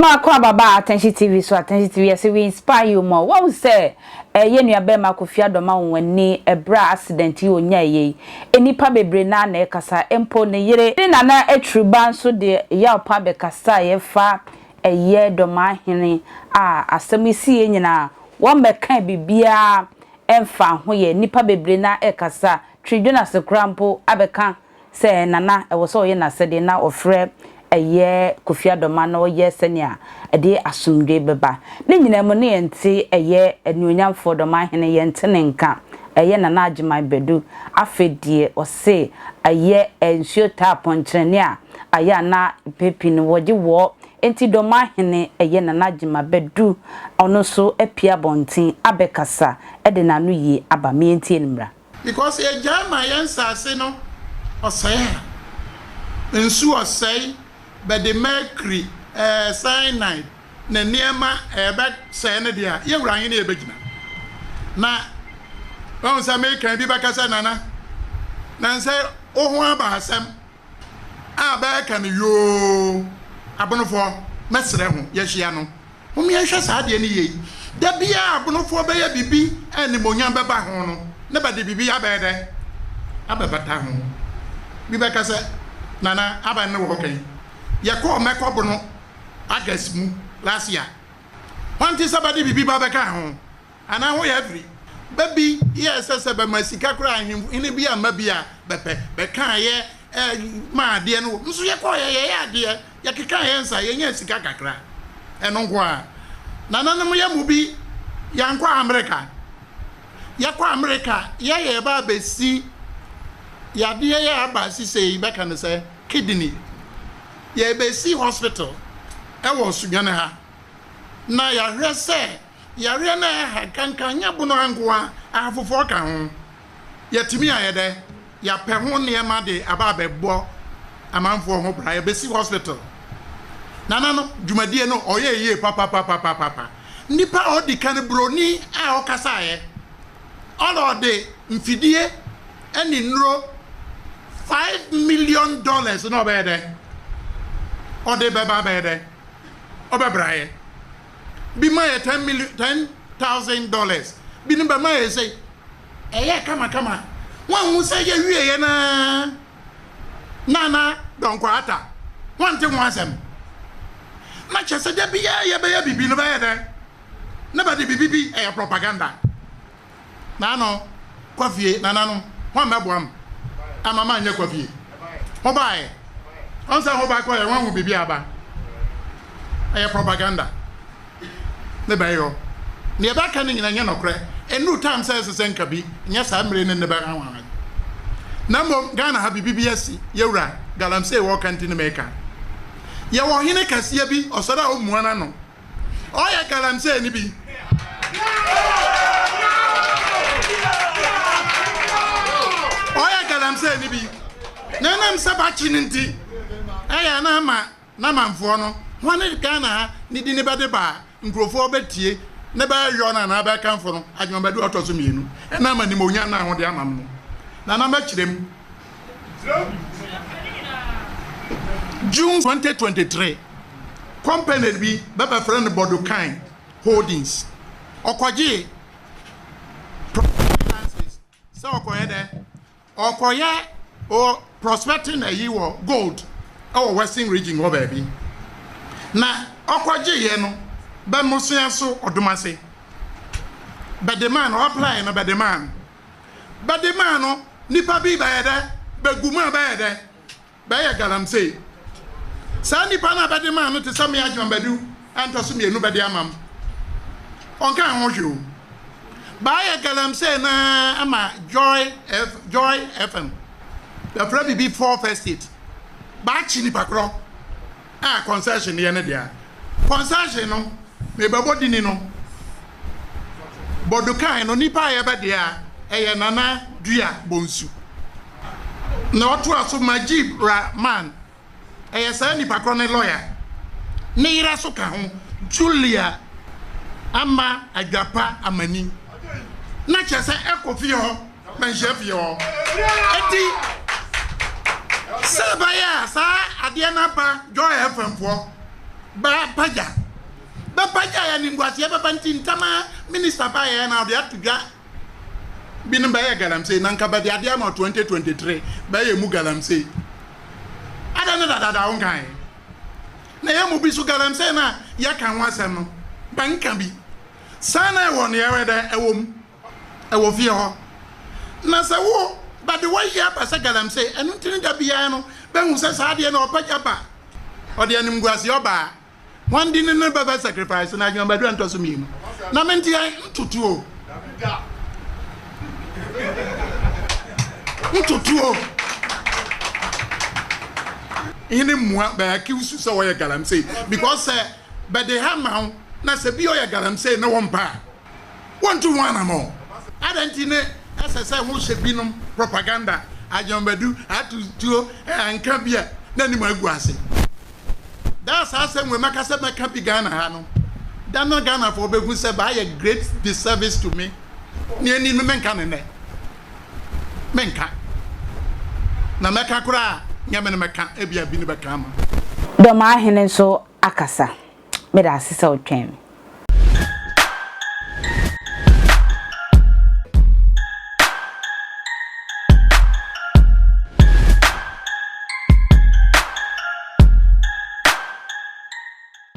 Kwa baba Attention TV so Attention TV say we inspire you more. What we say ye nua be ma Kofi Adoma wonni ebra accident yi onya ye. Enipa bebre na na ekasa empo ne yire. Ni nana etruba nso de ya opa be kasa ye fa eye Dormaahene asem isi ye nyina wo meka bibia emfa ho ye nipa bebre na ekasa tridwona se krampo abeka se nana e wo so ye na se de na ofre eye Kofi Adoma no ye senia ede asumdwe beba ne nyina mu ne enti eye anuonyamfo Dormaahene ye ntene nka eye nana agima bedu afedie ose eye Sh00t apontrene a aya na pepi no woje wo enti Dormaahene eye nana agima bedu ono so apia bonten abekasa ede nanu yi aba me enti enmra because e jama yansa se no osaya nsu osai but the mercury cyanide na niema ebe say ne dia ye wura hene e begina na on sa me kan bi bakasa nana na say ohun aba asem aba kan yo abonofo mesre ho ye hia no hom ye hwe sa de ne ye da bia abonofo be ye bibi ani monyan beba ho no ne ba de bibi abede abebata ho bi bakasa nana aba ne wo kan Yako mekobono agasmu last year. Wanti sabadi bibi babeka ho. Ana ho ya free. Baby, yes sebe masika kura ahim ini bia mabia bepe beka ye ma de no. Nso ye ko ye ade ye keka ye nsa ye nya sika kakra. Eno nko a. Nananum ya mubi yankwa America. Yakwa America ye ba besi ya de ye aba sisei beka ne se kidney ye be see hospital e wo sunyane ha na ya hwe se ya hwe na ha kankanya bunu angoa afofo ka ho ya timi ayede ya pe ho ne ma de aba bebo amanfo ho bra ye be see hospital nana no dwumadie no oye papa nipa odi kan broni a okasa ye all de mfidie eni nro $5 million no be de or de beba bede obebraye bi ma $10,000 bi no be ma ye say eye kama wan hu say ye wie ye na don kwata wan te wan asem na chese de bi ye be ye bibi no be ye de na ba de bibi e propaganda na no Kofi na no wan meboam amama anya Kofi ho bae on sa ho ba ko ye wan hu bibi aba ay propaganda ne ba yo ne ba kan nyina nya nokre enu time says senka bi nya sa mre ne ba kan wan na mo Ghana ha bibi yasi yewura Galamsey wo kanti ne meka ye wo hene kasia bi osora omuana no o ye Galamsey ni bi o ye Galamsey ni bi nanam sabachi nti aya na manfo no wane Ghana ha ni di ne bade ba nkrofo betie ne ba yo na ba kanfo no adwon bade otoso mienu na ma ni monya na ho de amam no na ma kirem June 2023 company bi baba friend Bodokan Holdings okoje finances so okoye de okoye o prospecting a year gold our western region go baby na okoje ye no ba musuya so odomase but the man apply no but the man no nipa bi ba yede baguma ba yede ba ya Galamsey sa nipa na ba the man no te sam ya dwambadu antoso mienu ba de amam onka ho hwe ba ya Galamsey na ama Joy FM the probably be 4 first state ba chi ni pakro concession ye ne dia concession no me babodi ni no Bodokan no nipa ye ba dia eye nana dua bonsu na oto aso Majib Rahman eye sa ni pakro ne lawyer ne ira so ka ho Julia ama agapa amani na chese Kofi ho menhye fie ho eti Sabaya sa ade na pa Joy FM fo ba paja ya ningwase ba banti ntama minister ba ya na de atudwa binim ba ya Galamsey na nka ba de ade ama 2023 ba ya mu Galamsey ada na dada onkan na ya mu bi so Galamsey na ya kan wasem no banka bi sana e won ya weda e wo fie ho na se wo ba de wa ya pa se Galamsey enu tin da bia no ba hu se sa de na opaja ba o de anim gwase oba one din ne baba sacrifice na adwuma badu anto so mi mu na menti ntutuo ini mua ba ki usu so wo ya Galamsey because ba de ha ma na se bi o ya Galamsey na won pa want to one am adantine asese ho hye binom propaganda ajambadu atutuo anka bia na ni magu ase that's asem we maka se maka bi Ghana ha no da no Ghana for begun se ba a great disservice to me ni ani me menka ne menka na meka kura nyame ne meka ebia bi ne beka ma Dormaahene so akasa me da asese otwen